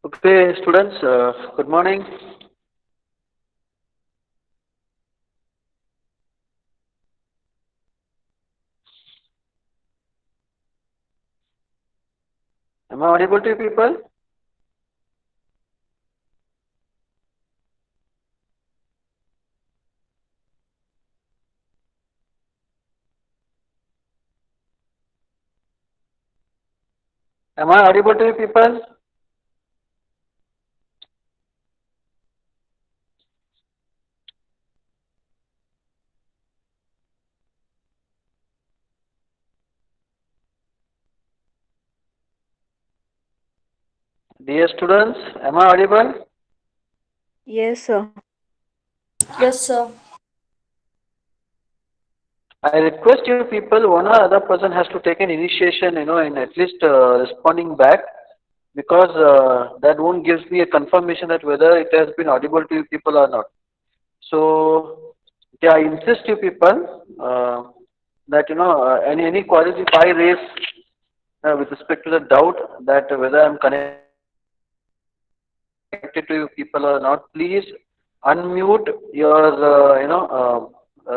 Okay, students, good morning. Am I audible to you people? Am I audible to you people? Dear students, am I audible? Yes, sir. Yes, sir. I request you people, one or other person has to take an initiation, in at least responding back because that won't gives me a confirmation that whether it has been audible to you people or not. So, yeah, I insist you people that, any queries if I raise with respect to the doubt that whether I'm connected to you people or not, please unmute your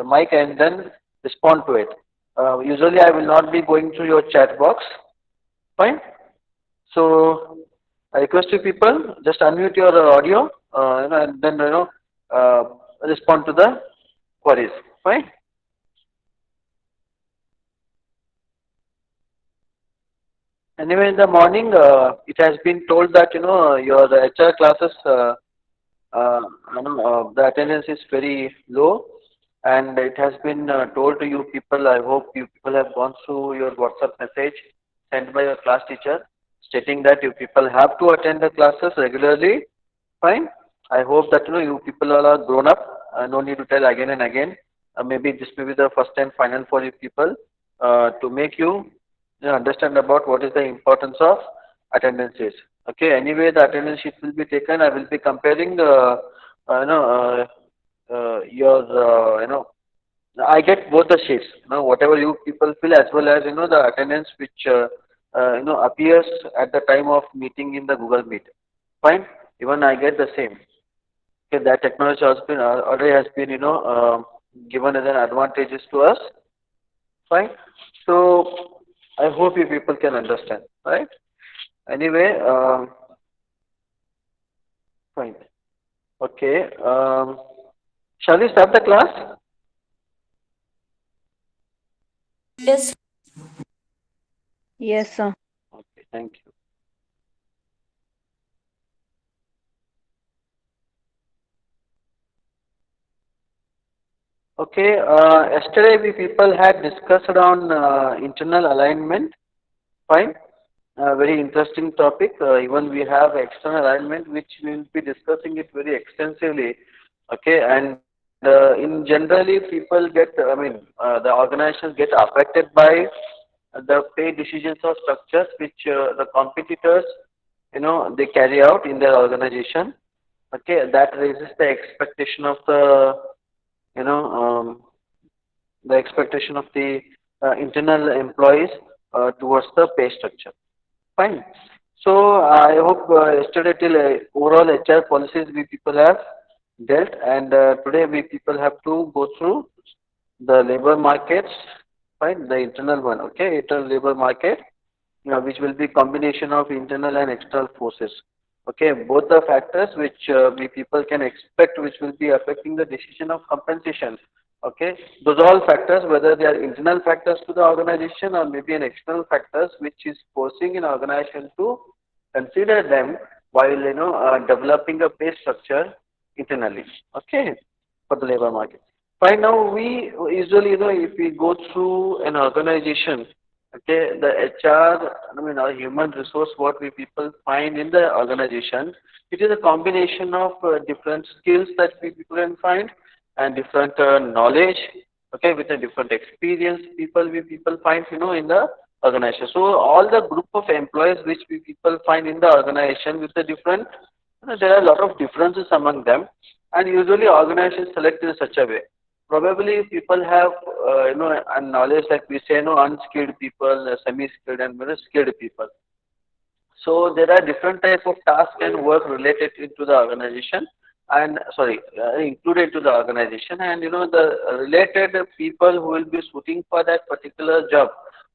mic and then respond to it. Usually I will not be going through your chat box. Fine. So I request you people just unmute your audio, and then uh, respond to the queries. Fine. Anyway, in the morning, it has been told that your HR classes, the attendance is very low, and it has been told to you people. I hope you people have gone through your WhatsApp message sent by your class teacher, stating that you people have to attend the classes regularly. Fine. I hope that you people all are grown up. No need to tell again and again. Maybe this may be the first and final for you people to make you understand about what is the importance of attendances. Okay. Anyway, the attendance sheet will be taken. I will be comparing uh, you know your I get both the sheets. Whatever you people fill as well as the attendance which appears at the time of meeting in the Google Meet. Fine. Even I get the same. Okay, that technology has been already has been given as an advantages to us. Fine. So I hope you people can understand. Right. Anyway, fine. Okay. Shall we start the class? Yes. Yes, sir. Okay. Thank you. Okay. Yesterday we people had discussed on internal alignment. Fine. Very interesting topic. Even we have external alignment, which we will be discussing it very extensively. Okay, and in generally people get, the organizations get affected by the pay decisions or structures which the competitors, they carry out in their organization. Okay, that raises the expectation of you know, um, the expectation of the internal employees towards the pay structure. Fine. So I hope yesterday till overall HR policies we people have dealt, and today we people have to go through the labor markets. Fine, the internal one. Okay, internal labor market, which will be combination of internal and external forces. Okay, both the factors which we people can expect, which will be affecting the decision of compensation. Okay, those all factors, whether they are internal factors to the organization or maybe an external factors, which is forcing an organization to consider them while developing a pay structure internally. Okay, for the labor market. Right now, we usually if we go through an organization, okay, the HR, our human resource, what we people find in the organization, it is a combination of different skills that we people can find and different knowledge, okay, with a different experience people we people find in the organization. So all the group of employees which we people find in the organization with the different, there are a lot of differences among them, and usually organizations select in such a way. Probably people have a knowledge, like we say, unskilled people, semi-skilled and very skilled people. So there are different type of tasks and work related into the organization, and sorry, included to the organization, and the related people who will be suiting for that particular job.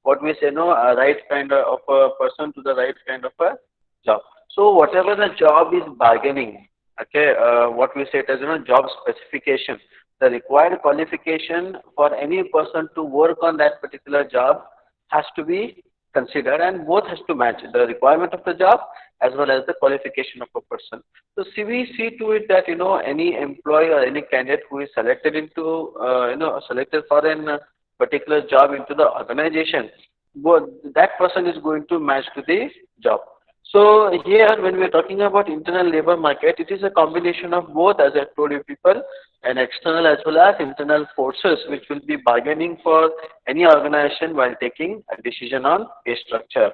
What we say, no, a right kind of a person to the right kind of a job. So whatever the job is bargaining, okay, what we say it as job specification, the required qualification for any person to work on that particular job has to be considered, and both has to match the requirement of the job as well as the qualification of a person. So we see to it that any employee or any candidate who is selected into selected for an particular job into the organization, both that person is going to match to the job. So here, when we are talking about internal labor market, it is a combination of both, as I told you people, and external as well as internal forces, which will be bargaining for any organization while taking a decision on pay structure.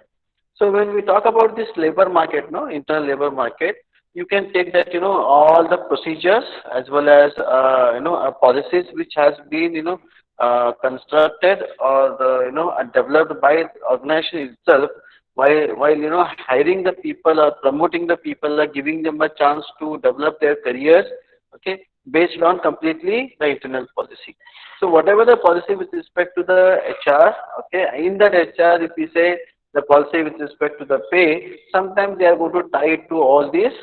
So when we talk about this labor market, no, internal labor market, you can take that, all the procedures as well as, policies which has been, constructed or, developed by the organization itself, while hiring the people or promoting the people or giving them a chance to develop their careers, okay, based on completely the internal policy. So whatever the policy with respect to the HR, okay, in that HR, if we say the policy with respect to the pay, sometimes they are going to tie it to all these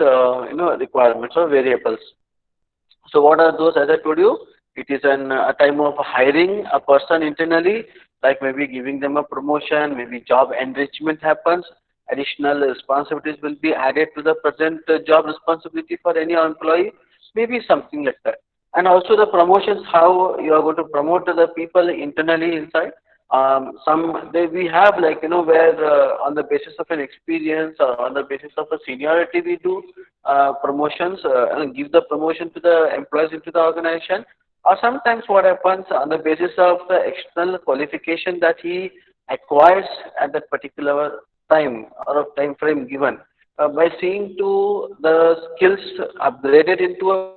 requirements or variables. So what are those? As I told you, it is a time of hiring a person internally, like maybe giving them a promotion, maybe job enrichment happens, additional responsibilities will be added to the present job responsibility for any employee, maybe something like that. And also the promotions, how you are going to promote the people internally inside. We have, like where on the basis of an experience or on the basis of a seniority we do promotions and give the promotion to the employees into the organization, or sometimes what happens on the basis of the external qualification that he acquires at that particular time or a time frame given, by seeing to the skills upgraded into a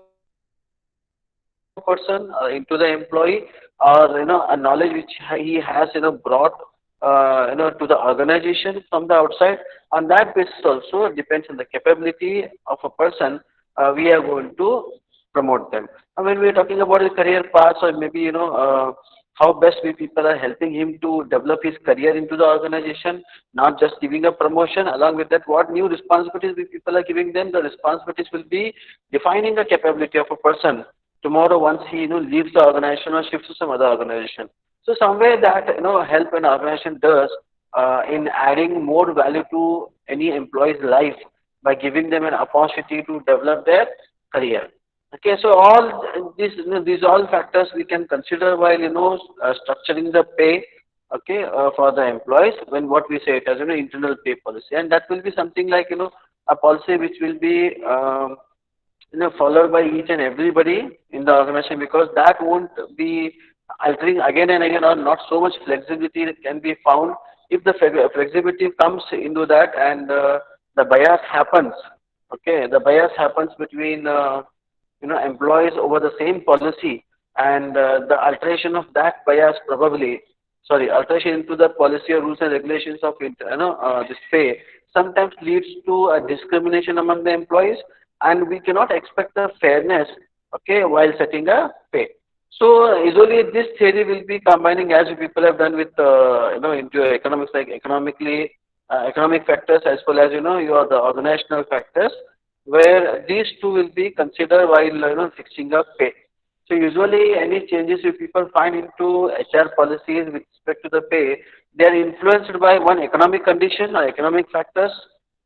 person, into the employee, or a knowledge which he has brought to the organization from the outside. On that basis also depends on the capability of a person, we are going to promote them. And when we are talking about the career paths, or maybe how best we people are helping him to develop his career into the organization, not just giving a promotion. Along with that, what new responsibilities we people are giving them, the responsibilities will be defining the capability of a person tomorrow once he leaves the organization or shifts to some other organization. So somewhere that help an organization does in adding more value to any employee's life by giving them an opportunity to develop their career. Okay, so all these all factors we can consider while structuring the pay, okay, for the employees, when what we say it as internal pay policy, and that will be something like a policy which will be followed by each and everybody in the organization, because that won't be altering again and again, or not so much flexibility that can be found. If the flexibility comes into that, and the bias happens, okay, the bias happens between employees over the same policy, and the alteration of that bias probably, sorry, alteration into the policy or rules and regulations of this pay sometimes leads to a discrimination among the employees, and we cannot expect the fairness, okay, while setting a pay. So usually this theory will be combining, as people have done with into economics, like economic factors as well as your the organizational factors, where these two will be considered while fixing a pay. So usually any changes you people find into HR policies with respect to the pay, they are influenced by one economic condition or economic factors,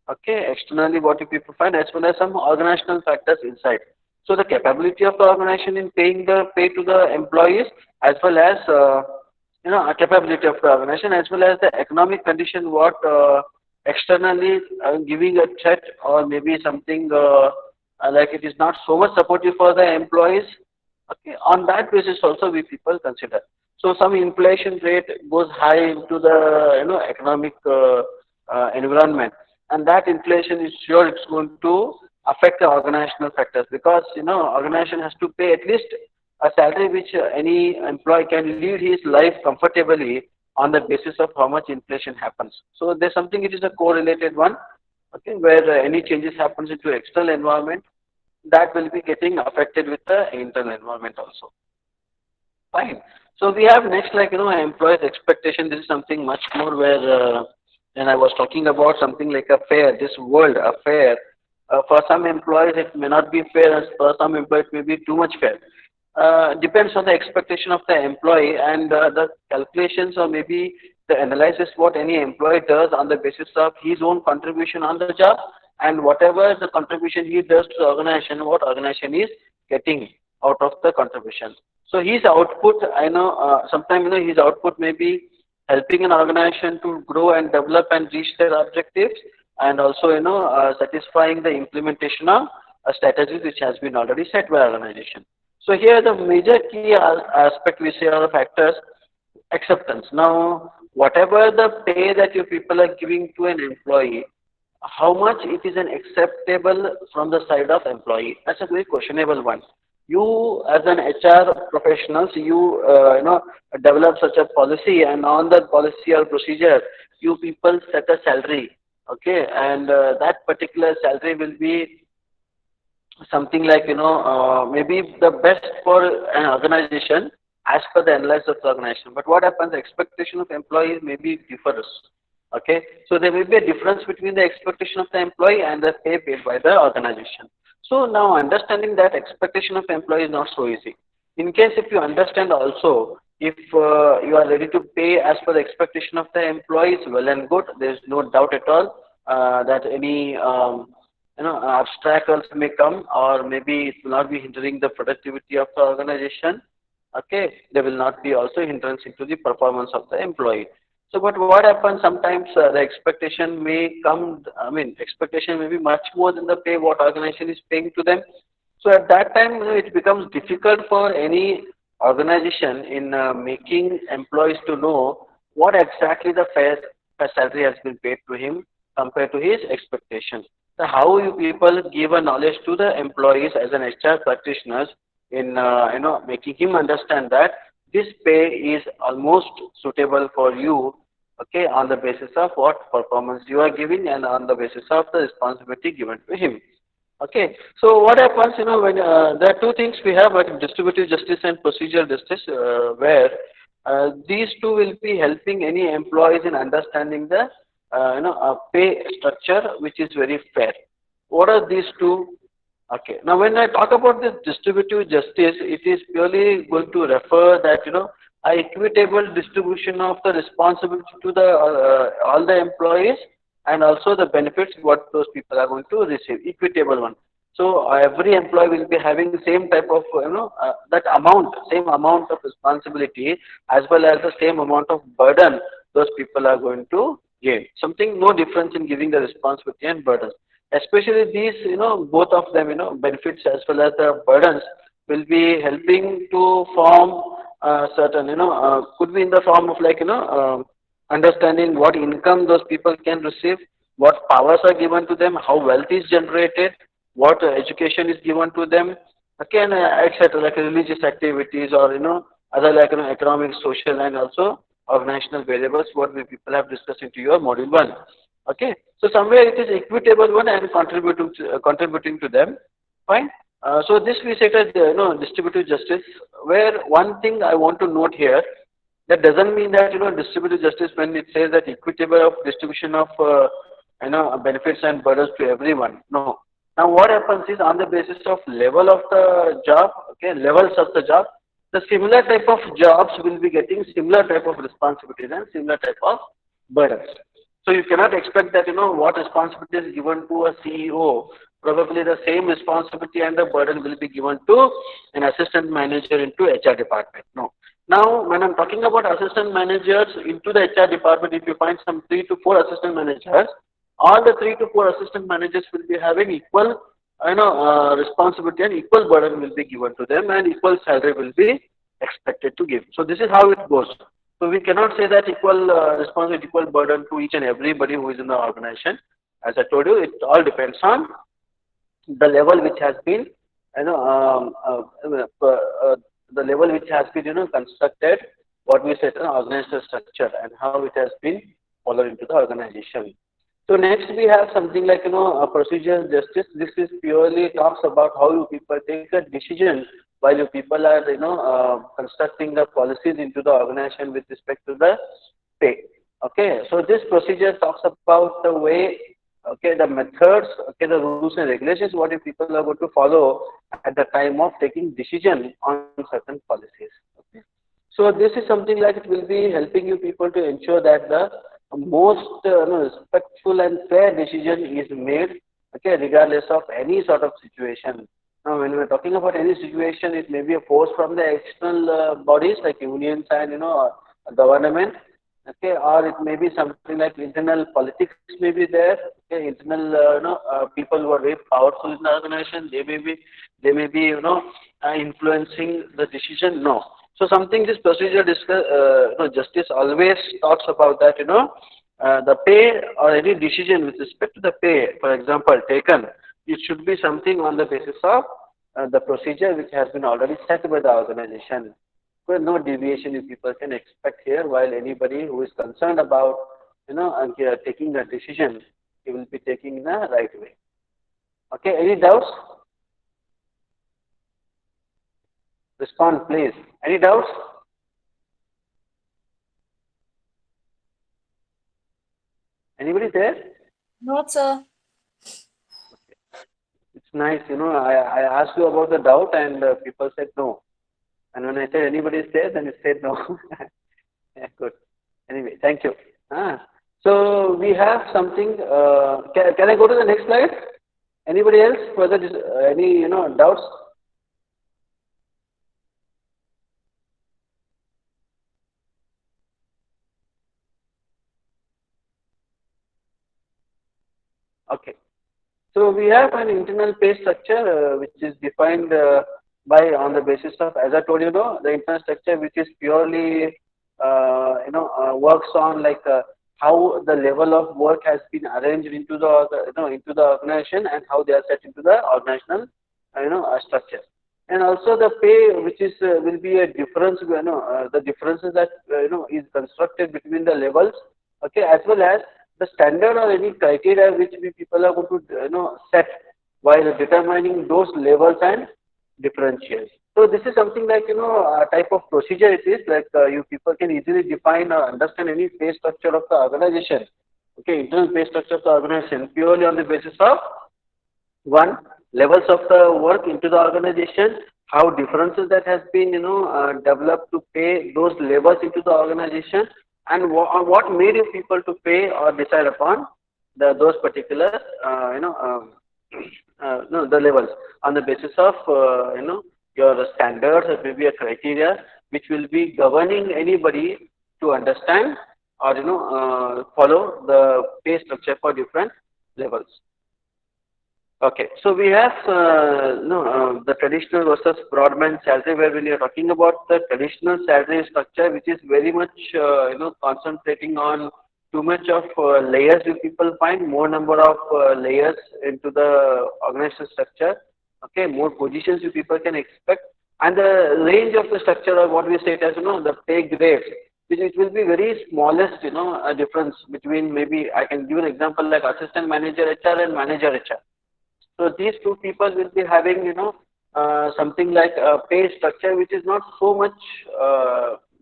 okay, externally what you people find, as well as some organizational factors inside. So the capability of the organization in paying the pay to the employees, as well as a capability of the organization, as well as the economic condition, what externally giving a threat, or maybe something like it is not so much supportive for the employees. Okay, on that basis also we people consider. So some inflation rate goes high into the economic environment, and that inflation is sure it's going to affect the organizational factors, because organization has to pay at least a salary which any employee can lead his life comfortably on the basis of how much inflation happens. So there's something, it is a correlated one. Okay, where any changes happens into external environment, that will be getting affected with the internal environment also. Fine. So we have next, like, employees' expectation. This is something much more where, and I was talking about something like a fair, this world, a fair. For some employees, it may not be fair, and for some employees, it may be too much fair. Depends on the expectation of the employee and the calculations or maybe the analysis what any employee does on the basis of his own contribution on the job and whatever the contribution he does to the organization, what organization is getting out of the contribution. So his output, I know, sometimes his output may be helping an organization to grow and develop and reach their objectives, and also satisfying the implementation of strategies which has been already set by organization. So here the major key aspect we say are factors acceptance. Now, whatever the pay that you people are giving to an employee, how much it is an acceptable from the side of employee? That's a very questionable one. You as an HR professionals, you develop such a policy, and on that policy or procedure, you people set a salary, okay, and that particular salary will be something like maybe the best for an organization as per the analysis of the organization. But what happens? The expectation of employees maybe differs. Okay, so there will be a difference between the expectation of the employee and the pay paid by the organization. So now understanding that expectation of employee is not so easy. In case if you understand also, if you are ready to pay as per the expectation of the employees, well and good. There is no doubt at all that any obstacles may come, or maybe it will not be hindering the productivity of the organization. Okay, there will not be also hindrance into the performance of the employee. So, but what happens sometimes the expectation may come, I mean, expectation may be much more than the pay what organization is paying to them. So at that time, it becomes difficult for any organization in making employees to know what exactly the fair salary has been paid to him compared to his expectations. So how you people give a knowledge to the employees as an HR practitioners in making him understand that this pay is almost suitable for you, okay, on the basis of what performance you are giving and on the basis of the responsibility given to him. Okay, so what happens, when there are two things we have, like distributive justice and procedural justice, where these two will be helping any employees in understanding the pay structure which is very fair. What are these two? Okay, now when I talk about this distributive justice, it is purely going to refer that a equitable distribution of the responsibility to the all the employees and also the benefits what those people are going to receive, equitable one. So every employee will be having the same type of that amount, same amount of responsibility as well as the same amount of burden those people are going to gain. Something no difference in giving the responsibility and burdens. Especially these, both of them, benefits as well as the burdens will be helping to form certain, could be in the form of like, understanding what income those people can receive, what powers are given to them, how wealth is generated, what education is given to them, okay, and etc. Like religious activities or other like economic, social, and also organizational variables. What we people have discussed into your module one. Okay, so somewhere it is equitable one and contributing to them. Fine. So this we said as distributive justice. Where one thing I want to note here, that doesn't mean that distributive justice when it says that equitable of distribution of benefits and burdens to everyone. No. Now what happens is on the basis of level of the job, okay, levels of the job, the similar type of jobs will be getting similar type of responsibilities and similar type of burdens. So you cannot expect that what responsibility is given to a CEO, probably the same responsibility and the burden will be given to an assistant manager into HR department. No. Now, when I'm talking about assistant managers into the HR department, if you find some 3 to 4 assistant managers, all the 3 to 4 assistant managers will be having equal, responsibility and equal burden will be given to them, and equal salary will be expected to give. So this is how it goes. So we cannot say that equal responsibility, equal burden to each and everybody who is in the organization. As I told you, it all depends on the level which has been, the level which has been, constructed, what we said, organizational structure, and how it has been followed into the organization. So next we have something like a procedural justice. This is purely talks about how you people take a decision while you people are constructing the policies into the organization with respect to the pay. Okay, so this procedure talks about the way, okay, the methods, okay, the rules and regulations what you people are going to follow at the time of taking decision on certain policies. Okay. So this is something like it will be helping you people to ensure that the most respectful and fair decision is made, okay, regardless of any sort of situation. Now, when we are talking about any situation, it may be a force from the external bodies like unions and government, okay, or it may be something like internal politics may be there, okay, internal people who are very powerful in the organization, they may be influencing the decision. No, so something this procedure discuss, justice always talks about that, the pay or any decision with respect to the pay, for example, taken, it should be something on the basis of the procedure which has been already set by the organization. Well, no deviation you people can expect here, while anybody who is concerned about, taking a decision, he will be taking in the right way. Okay, any doubts? Respond, please. Any doubts? Anybody there? Not, sir. It's nice, I asked you about the doubt and people said no. And when I said anybody is there, then it said no. Yeah, good. Anyway, thank you. So we have something. Can I go to the next slide? Anybody else? Further, any doubts? Okay. So we have an internal pay structure which is defined by on the basis of, as I told you, the internal structure which is purely works on like how the level of work has been arranged into into the organization and how they are set into the organizational structure. And also the pay which is will be a difference, the differences that is constructed between the levels, okay, as well as the standard or any criteria which we people are going to set while determining those levels and differentials. So this is something like a type of procedure it is, like you people can easily define or understand any pay structure of the organization, okay, internal pay structure of the organization purely on the basis of one, levels of the work into the organization, how differences that has been developed to pay those levels into the organization, and what made you people to pay or decide upon those particular no, the levels on the basis of your standards or maybe a criteria which will be governing anybody to understand or follow the pay structure for different levels. Okay, so we have the traditional versus broadband salary, where when you are talking about the traditional salary structure, which is very much concentrating on too much of layers. You people find more number of layers into the organizational structure. Okay, more positions you people can expect, and the range of the structure, or what we say it as the pay grades, which it will be very smallest a difference between, maybe I can give an example like assistant manager HR and manager HR. So these two people will be having, something like a pay structure which is not so much,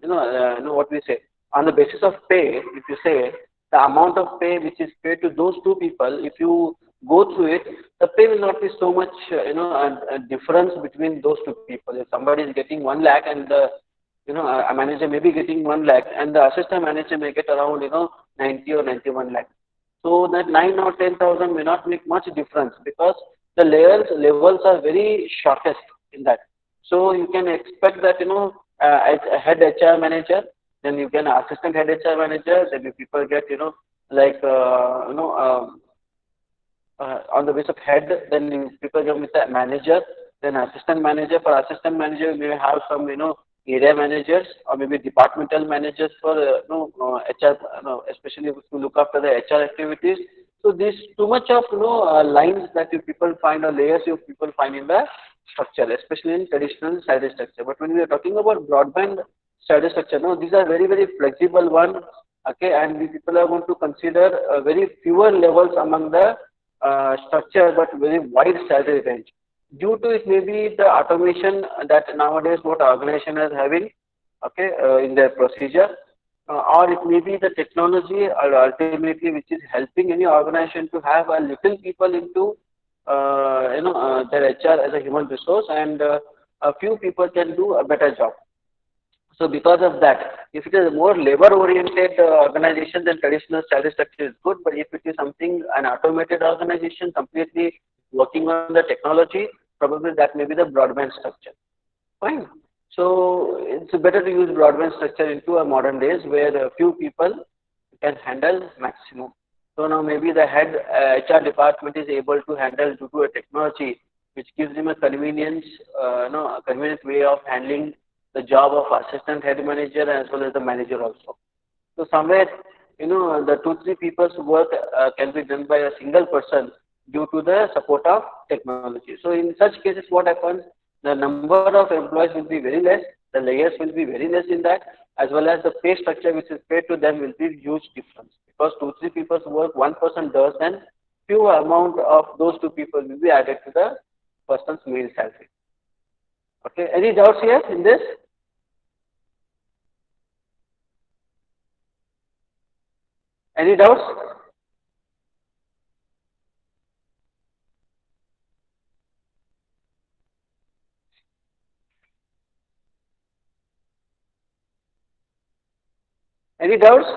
what we say, on the basis of pay. If you say the amount of pay which is paid to those two people, if you go through it, the pay will not be so much, a difference between those two people. If somebody is getting 1 lakh and the, a manager may be getting 1 lakh and the assistant manager may get around, 90 or 91 lakh. So that 9 or 10,000 may not make much difference because the levels are very shortest in that. So you can expect that as a head HR manager, then you can assistant head HR manager, then you people get like on the base of head, then you people get with the manager, then assistant manager. For assistant manager, you may have some area managers or maybe departmental managers for HR, especially to look after the HR activities. So this too much of lines that you people find or layers you people find in the structure, especially in traditional salary structure. But when we are talking about broadband salary structure, no, these are very very flexible one, Okay, and we people are going to consider very fewer levels among the structure, but very wide salary range. Due to it, maybe the automation that nowadays what organization is having, okay, in their procedure, or it may be the technology, or ultimately which is helping any organization to have a little people into their HR as a human resource, and a few people can do a better job. So because of that, if it is a more labor-oriented organization, then traditional salary structure is good. But if it is something an automated organization completely working on the technology, probably that may be the broadband structure. Fine. So it's better to use broadband structure into a modern days where a few people can handle maximum. So now maybe the head HR department is able to handle due to a technology which gives him a convenience, a convenient way of handling the job of assistant head manager as well as the manager also. So somewhere, the two, three people's work can be done by a single person due to the support of technology. So in such cases, what happens? The number of employees will be very less, the layers will be very less in that, as well as the pay structure which is paid to them will be huge difference. Because two, three people's work one person does, then few amount of those two people will be added to the person's main salary. Okay, any doubts here in this? Any doubts? Any doubts?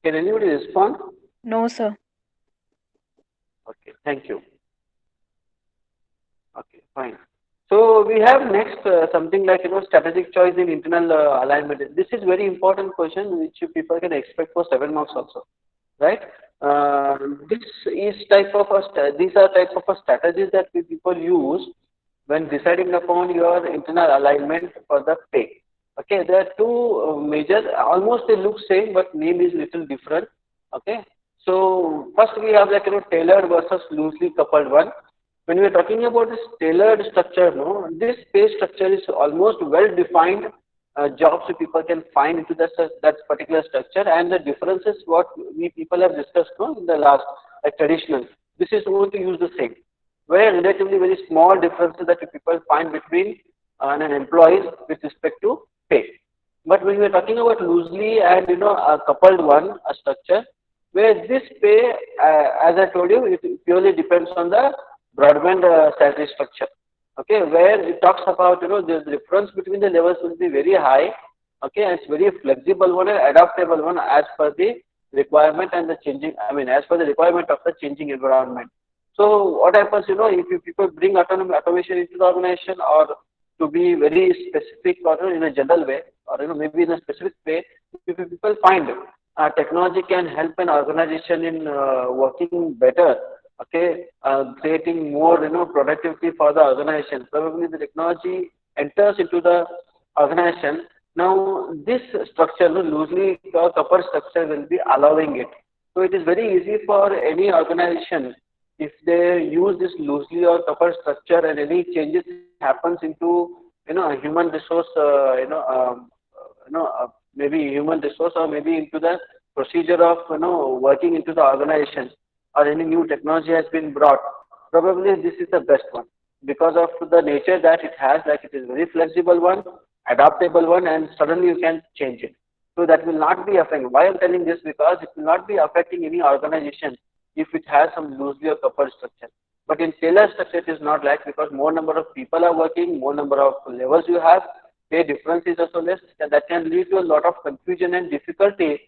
Can anybody respond? No, sir. Okay, thank you. Okay, fine. So we have next something like strategic choice in internal alignment. This is very important question which you people can expect for 7 marks also, right? This is type of these are type of strategies that we people use when deciding upon your internal alignment for the pay. Okay, there are two major, almost they look same, but name is little different. Okay, so first we have like tailored versus loosely coupled one. When we are talking about this tailored structure, no, this pay structure is almost well defined jobs that people can find into that particular structure, and the differences what we people have discussed no, in the last like traditional. This is going to use the same. Where relatively very small differences that you people find between an employees with respect to pay. But when we are talking about loosely and a coupled one, a structure, where this pay, as I told you, it purely depends on the broadband salary structure. Okay, where it talks about the difference between the levels will be very high. Okay, and it's very flexible one and adaptable one as per the requirement and the changing. I mean, as per the requirement of the changing environment. So what happens, if you people bring automation into the organization, or to be very specific or in a general way, or maybe in a specific way, if you people find technology can help an organization in working better, okay, creating more productivity for the organization. Probably the technology enters into the organization. Now this structure, loosely coupled structure, will be allowing it. So it is very easy for any organization if they use this loosely or coupled structure, and any changes happens into a human resource, maybe human resource, or maybe into the procedure of working into the organization, or any new technology has been brought. Probably this is the best one because of the nature that it has, like it is very flexible one, adaptable one, and suddenly you can change it. So that will not be affecting. Why I'm telling this? Because it will not be affecting any organization if it has some loosely or coupled structure. But in tailored structure, it is not like, because more number of people are working, more number of levels you have, pay difference is also less, and that can lead to a lot of confusion and difficulty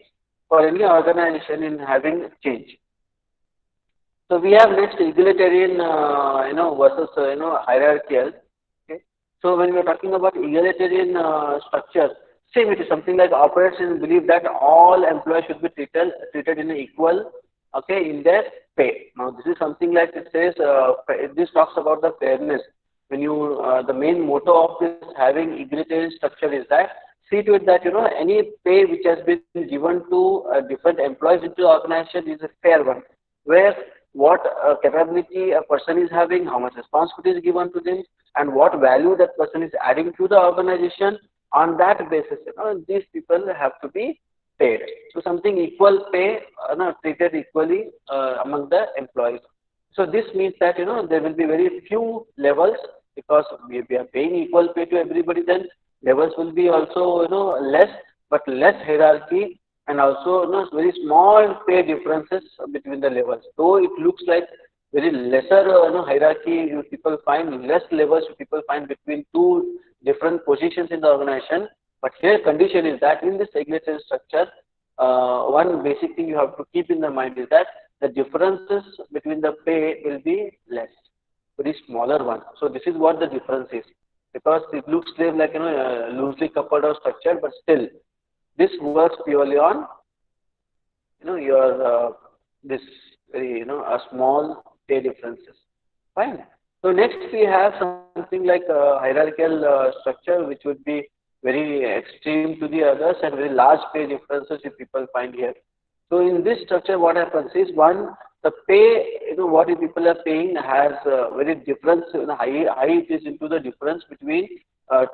for any organization in having change. So we have next egalitarian, versus hierarchical. Okay. So when we are talking about egalitarian structure, same, it is something like operates in belief that all employees should be treated in equal, okay, in their pay. Now this is something like it says. This talks about the fairness. When you the main motto of this having egalitarian structure is that see to it that any pay which has been given to different employees into the organization is a fair one, where what capability a person is having, how much responsibility is given to them, and what value that person is adding to the organization. On that basis, these people have to be paid. So something equal pay, treated equally among the employees. So this means that there will be very few levels, because we are paying equal pay to everybody. Then levels will be also less, but less hierarchy, and also very small pay differences between the levels. Though it looks like very lesser hierarchy, people find less levels people find between two different positions in the organization. But here condition is that in this egalitarian structure, one basic thing you have to keep in the mind is that the differences between the pay will be less, very smaller one. So this is what the difference is, because it looks like loosely coupled or structured, but still this works purely on your this very a small pay differences. Fine. So next we have something like hierarchical structure, which would be very extreme to the others, and very large pay differences if people find here. So in this structure, what happens is, one, the pay, what the people are paying has very difference, high it is into the difference between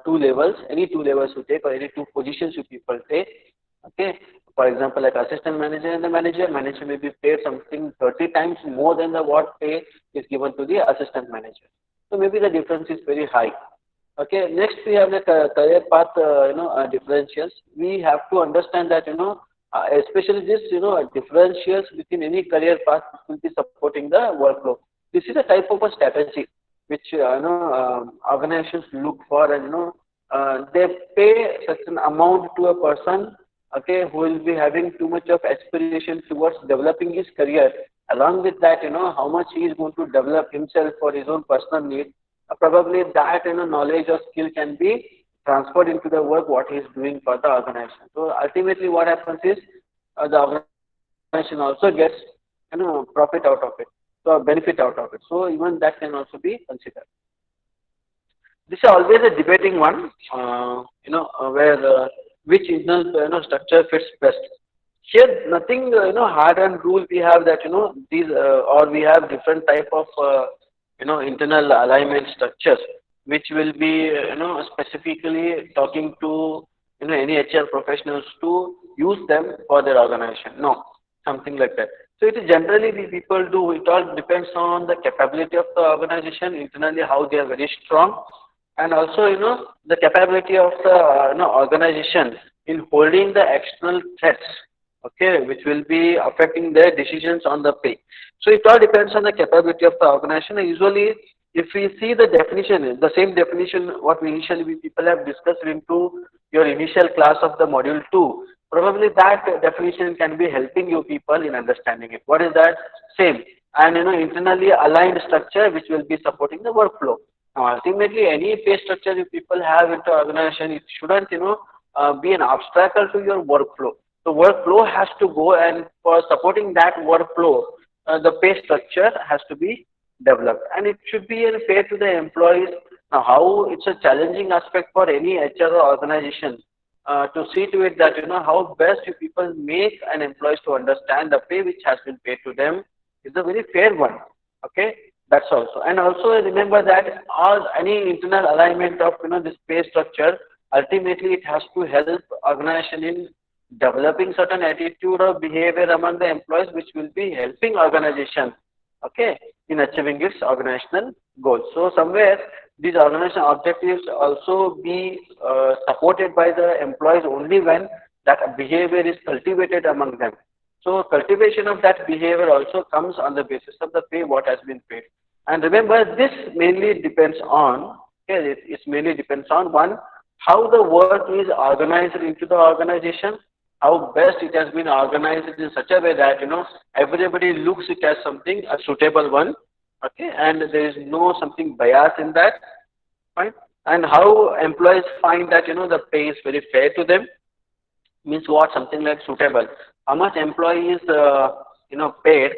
two levels, any two levels you take, or any two positions you people take. Okay. For example, like assistant manager and the manager may be paid something 30 times more than the what pay is given to the assistant manager. So maybe the difference is very high. Okay. Next, we have the career path, differentials. We have to understand that especially this differentials within any career path will be supporting the workflow. This is a type of a strategy which organizations look for, and they pay such an amount to a person, okay, who will be having too much of aspiration towards developing his career. Along with that, how much he is going to develop himself for his own personal need. Probably that knowledge or skill can be transferred into the work what he is doing for the organization. So ultimately, what happens is the organization also gets profit out of it, so benefit out of it. So even that can also be considered. This is always a debating one, where which internal structure fits best. Here, nothing hard and rule we have that these or we have different type of internal alignment structures, which will be specifically talking to any HR professionals to use them for their organization. No, something like that. So it is generally we people do. It all depends on the capability of the organization internally, how they are very strong, and also the capability of the organization in holding the external threats, okay, which will be affecting their decisions on the pay. So it all depends on the capability of the organization. And usually, if we see the definition, the same definition what we initially we people have discussed into your initial class of the module 2, probably that definition can be helping you people in understanding it. What is that? Same. And internally aligned structure which will be supporting the workflow. Now, ultimately, any pay structure you people have into organization, it shouldn't be an obstacle to your workflow. The workflow has to go, and for supporting that workflow, the pay structure has to be developed, and it should be fair to the employees. Now, how it's a challenging aspect for any HR or organization to see to it that how best you people make an employees to understand the pay which has been paid to them is a very fair one. Okay, that's also. And also remember that all any internal alignment of this pay structure, ultimately it has to help organization in developing certain attitude or behavior among the employees, which will be helping organization, okay, in achieving its organizational goals. So somewhere these organizational objectives also be supported by the employees only when that behavior is cultivated among them. So cultivation of that behavior also comes on the basis of the pay what has been paid. And remember, this mainly depends on, okay, it mainly depends on, one, how the work is organized into the organization, how best it has been organized in such a way that everybody looks it as something a suitable one, okay, and there is no something bias in that, right? And how employees find that the pay is very fair to them, means what, something like suitable, how much employee is paid,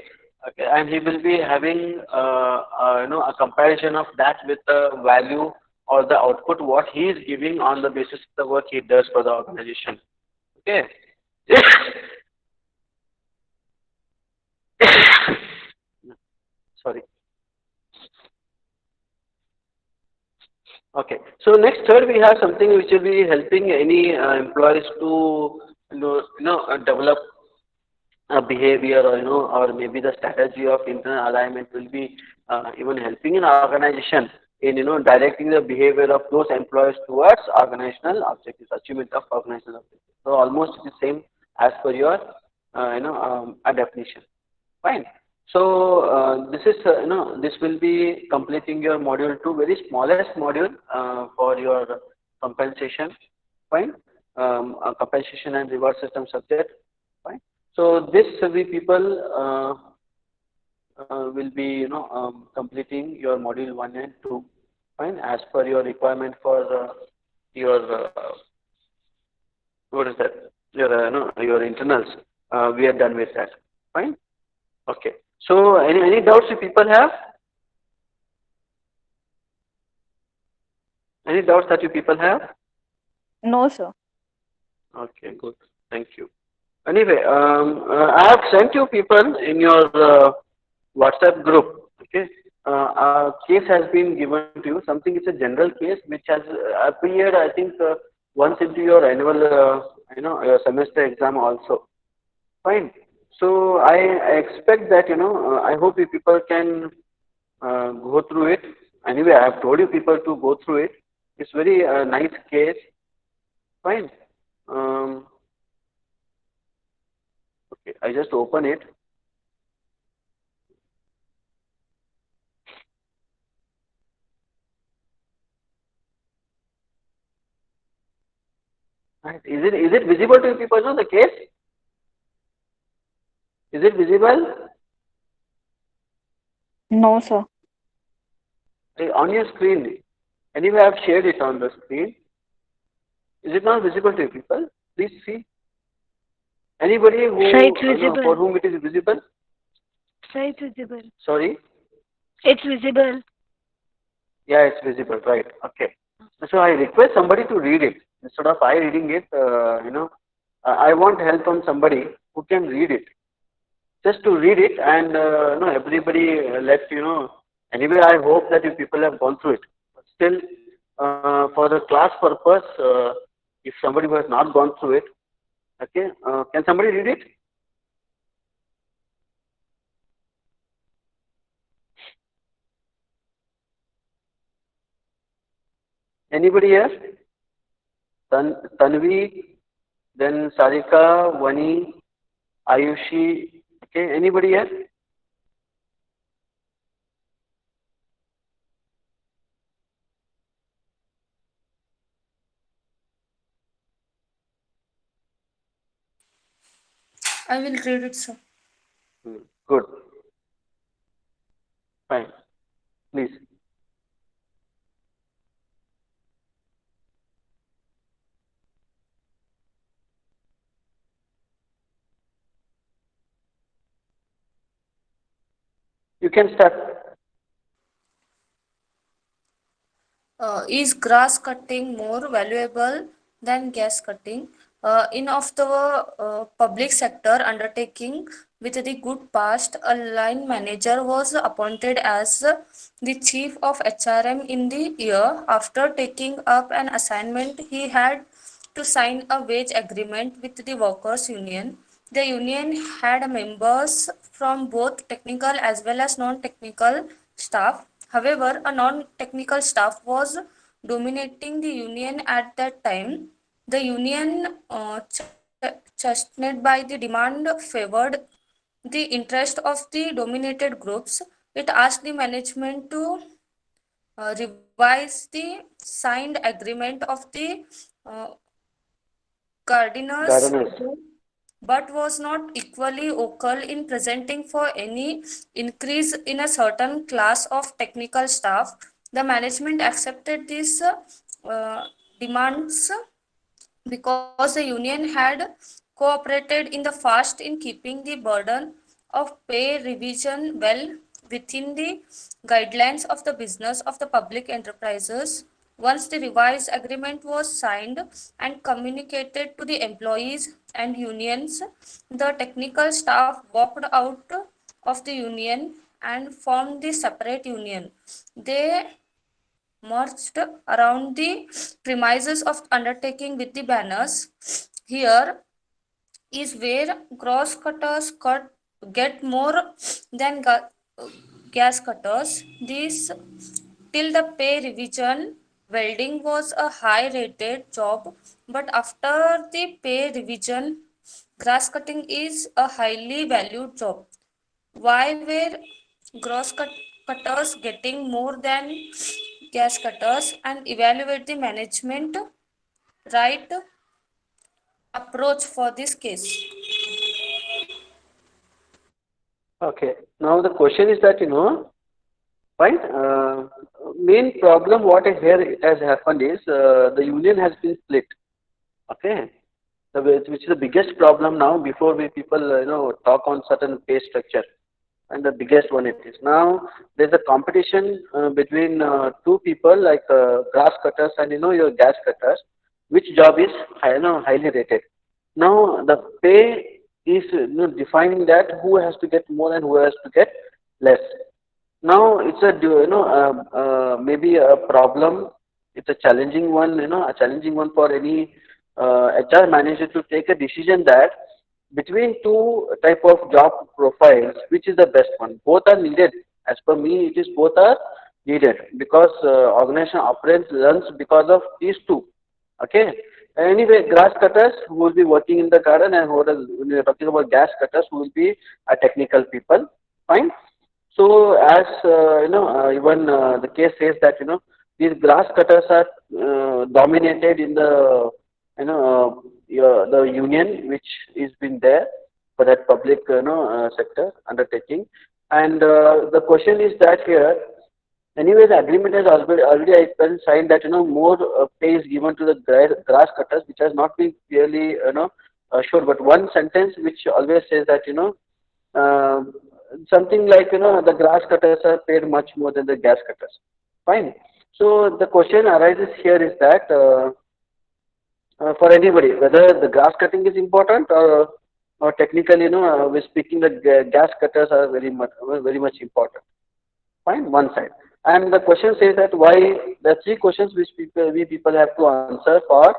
okay, and he will be having a comparison of that with the value or the output what he is giving on the basis of the work he does for the organization. Okay. Sorry. Okay. So next third we have something which will be helping any employees to develop a behavior, or or maybe the strategy of internal alignment will be even helping an organization in directing the behavior of those employees towards organizational objectives, achievement of organizational objectives. So almost the same as per your a definition. Fine. So this is this will be completing your module 2, very smallest module for your compensation. Fine. Compensation and reward system subject. Fine. So this we people will be completing your module 1 and 2. Fine. As per your requirement for your what is that, your no, your internals. We are done with that. Fine. Okay. So any doubts you people have? Any doubts that you people have? No, sir. Okay, good. Thank you. Anyway, I have sent you people in your WhatsApp group. Okay, a case has been given to you. Something, it's a general case which has appeared, I think, once into your annual, your semester exam also. Fine. So I expect that I hope you people can go through it. Anyway, I have told you people to go through it. It's very nice case. Fine. Um, okay, I just open it. Right. Is it visible to you people? No, the case. Is it visible? No, sir. On your screen? Anyway, I have shared it on the screen. Is it not visible to you people? Please see. Anybody who Sir, it's for visible. whom it is visible? Sir, it's visible. Sorry. It's visible. Yeah, it's visible, right? Okay. So I request somebody to read it instead of I reading it. I want help from somebody who can read it. Just to read it, and everybody let Anyway, I hope that you people have gone through it. But still, for the class purpose, if somebody who has not gone through it, okay, can somebody read it? Anybody here? Tanvi, then Sarika, Vani, Ayushi. Okay, anybody here? I will read it, sir. Good. Fine. Please. You can start. Is grass cutting more valuable than gas cutting? In of the public sector undertaking with the good past, a line manager was appointed as the chief of HRM in the year. After taking up an assignment, he had to sign a wage agreement with the workers' union. The union had members from both technical as well as non-technical staff. However, a non-technical staff was dominating the union at that time. The union, chastened by the demand, favored the interest of the dominated groups. It asked the management to revise the signed agreement of the uh, gardeners, Gardeners. but was not equally vocal in presenting for any increase in a certain class of technical staff. The management accepted these demands because the union had cooperated in the past in keeping the burden of pay revision well within the guidelines of the business of the public enterprises. Once the revised agreement was signed and communicated to the employees and unions, the technical staff walked out of the union and formed the separate union. They merged around the premises of undertaking with the banners. Here is where gross cutters get more than gas cutters. This till the pay revision, welding was a high rated job, but after the pay revision, grass cutting is a highly valued job. Why were cutters getting more than gas cutters? And evaluate the management right approach for this case. Okay. Now the question is that fine. Main problem what I hear has happened is the union has been split. Okay. Which is the biggest problem now. Before we people talk on certain pay structure, and the biggest one it is now. There's a competition between two people like grass cutters and your gas cutters. Which job is highly rated? Now the pay is defining that who has to get more and who has to get less. Now it's a maybe a problem. It's a challenging one, a challenging one for any HR manager to take a decision that between two type of job profiles, which is the best one. Both are needed. As per me, it is both are needed because organization operates runs because of these two. Okay. Anyway, grass cutters who will be working in the garden, and when we are talking about gas cutters who will be technical people. Fine. So as even the case says that these grass cutters are dominated in the the union which is been there for that public sector undertaking, and the question is that here anyway the agreement has already been signed that more pay is given to the grass cutters, which has not been clearly sure, but one sentence which always says that uh, something like the grass cutters are paid much more than the gas cutters. Fine. So the question arises here is that for anybody, whether the grass cutting is important or technically, we're speaking that gas cutters are very much important. Fine, one side. And the question says that why the three questions which we people have to answer for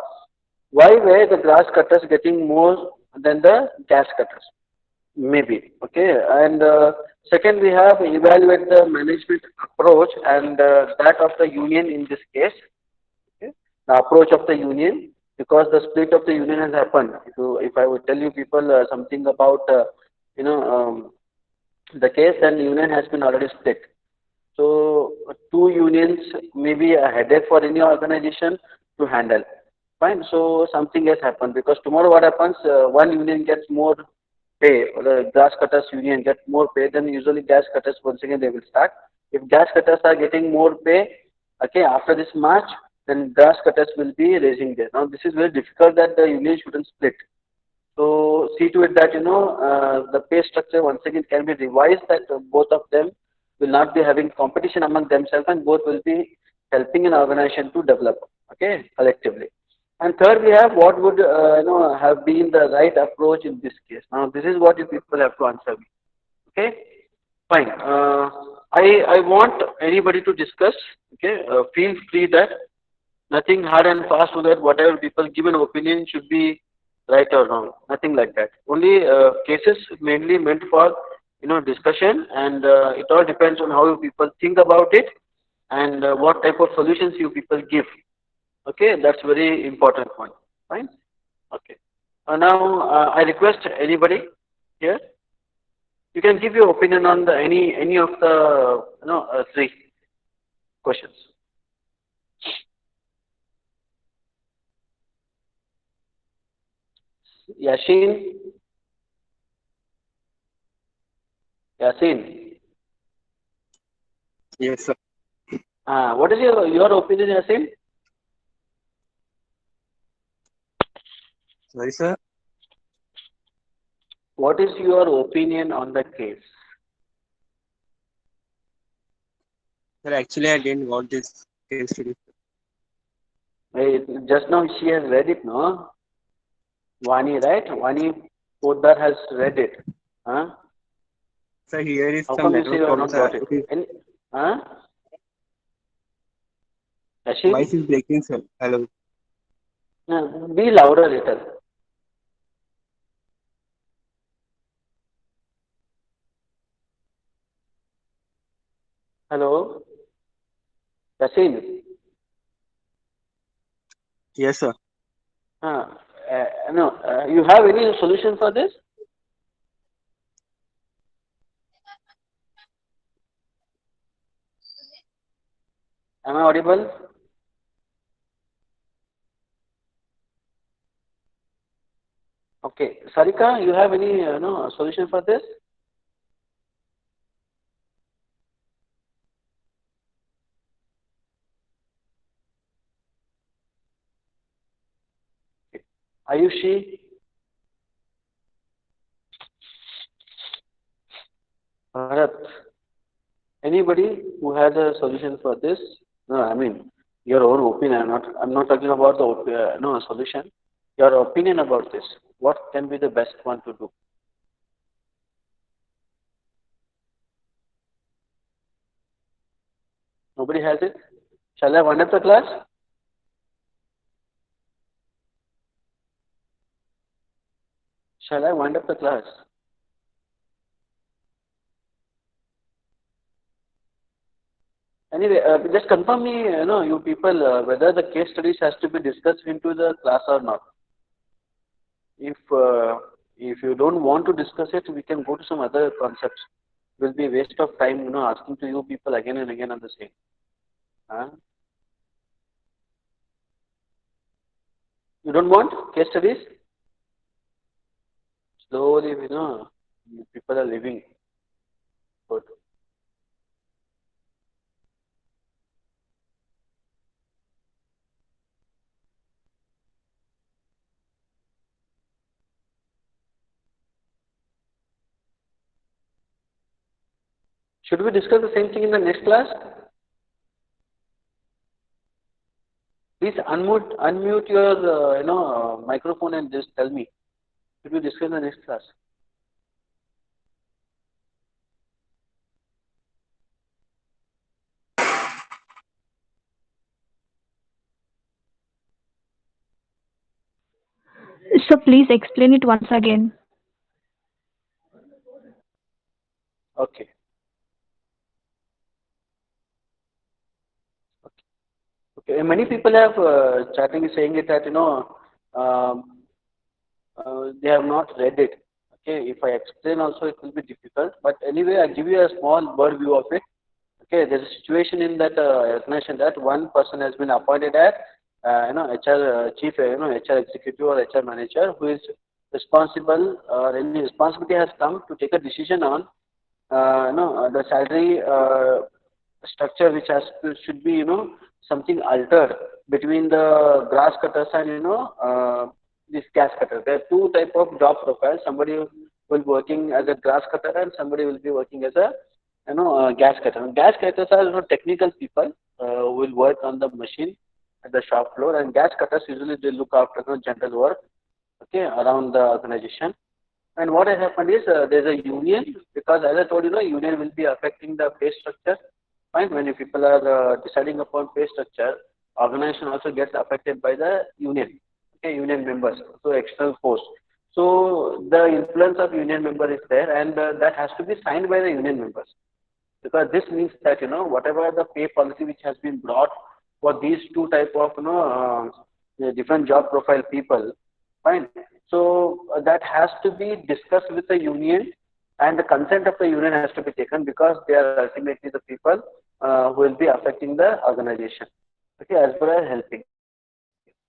why were the grass cutters getting more than the gas cutters? Maybe. Okay. And second, we have evaluate the management approach and that of the union in this case. Okay. The approach of the union, because the split of the union has happened. If I would tell you people something about you know the case, then union has been already split. So two unions may be a headache for any organization to handle. Fine. So something has happened because tomorrow what happens? One union gets more pay, or the grass cutters union get more pay, then usually gas cutters once again they will start. If gas cutters are getting more pay, okay, after this March, then grass cutters will be raising there. Now this is very difficult that the union shouldn't split. So see to it that the pay structure once again can be revised that both of them will not be having competition among themselves and both will be helping an organization to develop. Okay, collectively. And third, we have what would have been the right approach in this case. Now, this is what you people have to answer me. Okay, fine. I want anybody to discuss. Okay, feel free that nothing hard and fast so that whatever people give an opinion should be right or wrong. Nothing like that. Only cases mainly meant for discussion, and it all depends on how you people think about it and what type of solutions you people give. Okay, that's very important point. Fine. Okay. Now I request anybody here. You can give your opinion on the any of the three questions. Yashin, Yasin. Yes, sir. What is your opinion, Yasin? Sorry, sir. What is your opinion on the case? Sir, actually, I didn't got this case study. Just now she has read it, no? Vani, right? Vani Poddar has read it. Huh? So here is How some come you say network you have problem, not sir. got it? It is Any, huh? voice Ashim? is breaking, sir. Hello. Be louder little. Hello? Yasin? Yes, sir. No, you have any solution for this? Am I audible? Okay. Sarika, you have any no solution for this? Ayushi, Bharat, anybody who has a solution for this? No, I mean your own opinion. I'm not talking about the no solution. Your opinion about this. What can be the best one to do? Nobody has it. Shall I wind up the class? Shall I wind up the class? Anyway, just confirm me, you people, whether the case studies has to be discussed into the class or not. If if you don't want to discuss it, we can go to some other concepts. It will be a waste of time, asking to you people again and again on the same. Huh? You don't want case studies? Slowly, you people are living. Good. Should we discuss the same thing in the next class? Please unmute your microphone and just tell me. Should we discuss in the next class? So please explain it once again. Okay. Okay. And many people have chatting saying it that um, they have not read it. Okay. If I explain also, it will be difficult. But anyway, I give you a small bird view of it. Okay. There's a situation in that organization that one person has been appointed as HR chief, HR executive or HR manager who is responsible or any responsibility has come to take a decision on the salary structure which has to, should be something altered between the grass cutters and this gas cutter. There are two type of job profiles. Somebody will be working as a grass cutter and somebody will be working as a gas cutter. Gas cutters are technical people who will work on the machine at the shop floor, and gas cutters usually they look after general work, okay, around the organization. And what has happened is there's a union because as I told you, union will be affecting the pay structure. Fine, when you people are deciding upon pay structure, organization also gets affected by the union, okay, union members, so external force. So the influence of union member is there, and that has to be signed by the union members because this means that whatever the pay policy which has been brought for these two type of the different job profile people, fine. So that has to be discussed with the union, and the consent of the union has to be taken because they are ultimately the people who will be affecting the organization. Okay, as far as helping.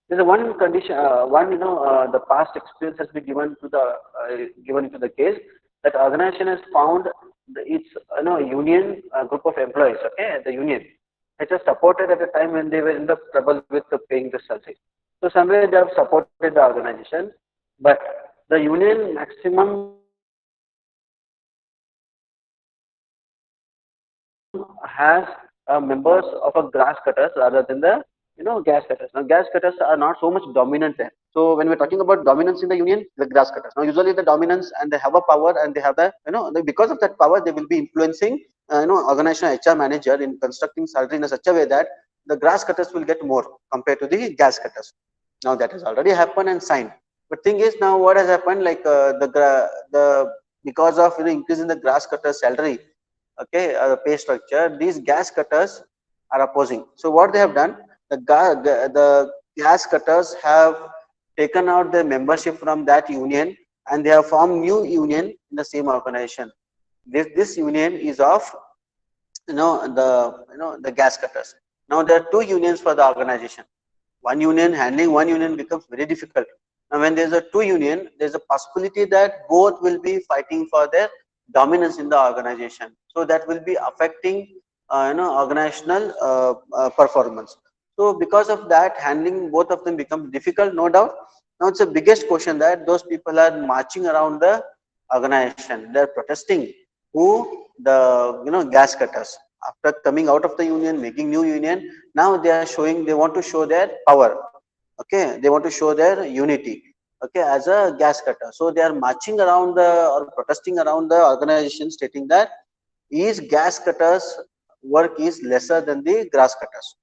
There's a one condition, the past experience has been given to the case that organization has found its union group of employees. Okay, the union it has supported at a time when they were in the trouble with paying the salary. So somewhere they have supported the organization, but the union maximum has members of a grass cutters rather than the gas cutters. Now gas cutters are not so much dominant there. So when we're talking about dominance in the union, the grass cutters. Now usually the dominance and they have a power and they have the because of that power they will be influencing organizational HR manager in constructing salary in a such a way that the grass cutters will get more compared to the gas cutters. Now that has already happened and signed. But thing is now what has happened like the because of increase in the grass cutter salary, okay, pay structure, these gas cutters are opposing. So what they have done, the gas cutters have taken out their membership from that union and they have formed new union in the same organization. This union is of the gas cutters. Now there are two unions for the organization. One union handling one union becomes very difficult. Now when there's a two union, there's a possibility that both will be fighting for their dominance in the organization. So that will be affecting organizational performance. So because of that, handling both of them becomes difficult, no doubt. Now it's the biggest question that those people are marching around the organization. They're protesting who the gas cutters. After coming out of the union, making new union, now they are showing they want to show their power. Okay, they want to show their unity. Okay, as a gas cutter. So they are marching around the or protesting around the organization, stating that is gas cutters work is lesser than the grass cutters.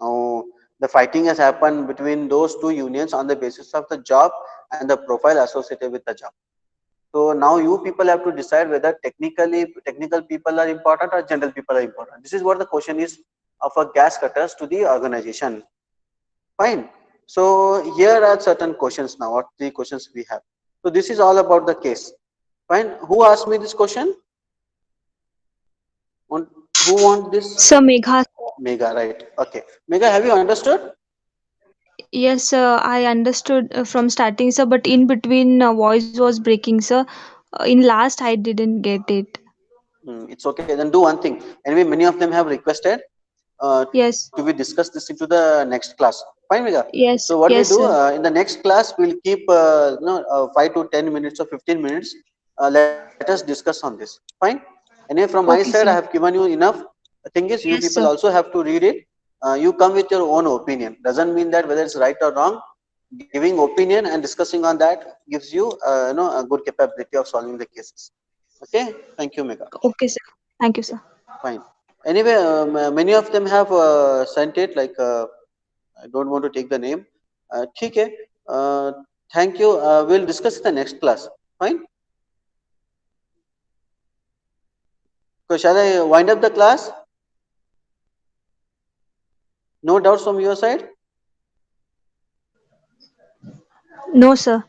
Now, the fighting has happened between those two unions on the basis of the job and the profile associated with the job. So now you people have to decide whether technical people are important or general people are important. This is what the question is of a gas cutters to the organization. Fine. So here are certain questions now, what three questions we have. So this is all about the case. Fine. Who asked me this question? Who want this? Sir, Megha. Mega, right? Okay. Mega, have you understood? Yes, sir, I understood from starting, sir, but in between voice was breaking, sir. In last, I didn't get it. It's okay. Then do one thing. Anyway, many of them have requested to be Yes, discussed this into the next class. Fine, Mega. So yes, what we do yes, sir. in the next class, we'll keep 5 to 10 minutes or 15 minutes. Let us discuss on this. Fine. Anyway, from my side, I have Okay, given sir. you enough. The thing is, you people Yes, also sir. have to read it. You come with your own opinion. Doesn't mean that whether it's right or wrong. Giving opinion and discussing on that gives you, a good capability of solving the cases. Okay. Thank you, Mega. Okay, sir. Thank you, sir. Fine. Anyway, many of them have sent it. Like I don't want to take the name. ठीक है. Uh, Thank you. We'll discuss in the next class. Fine. So shall I wind up the class? No doubts from your side. No, sir.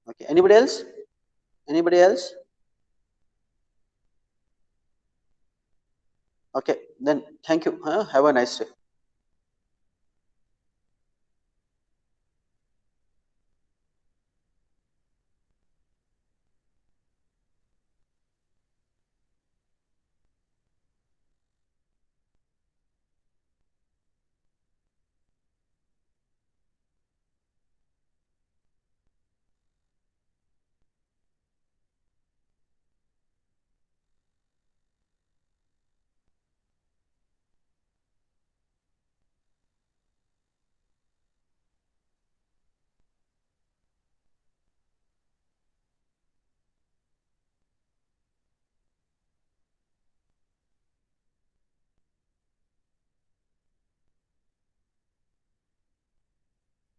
Okay. Anybody else? Anybody else? Okay. Then thank you. Have a nice day.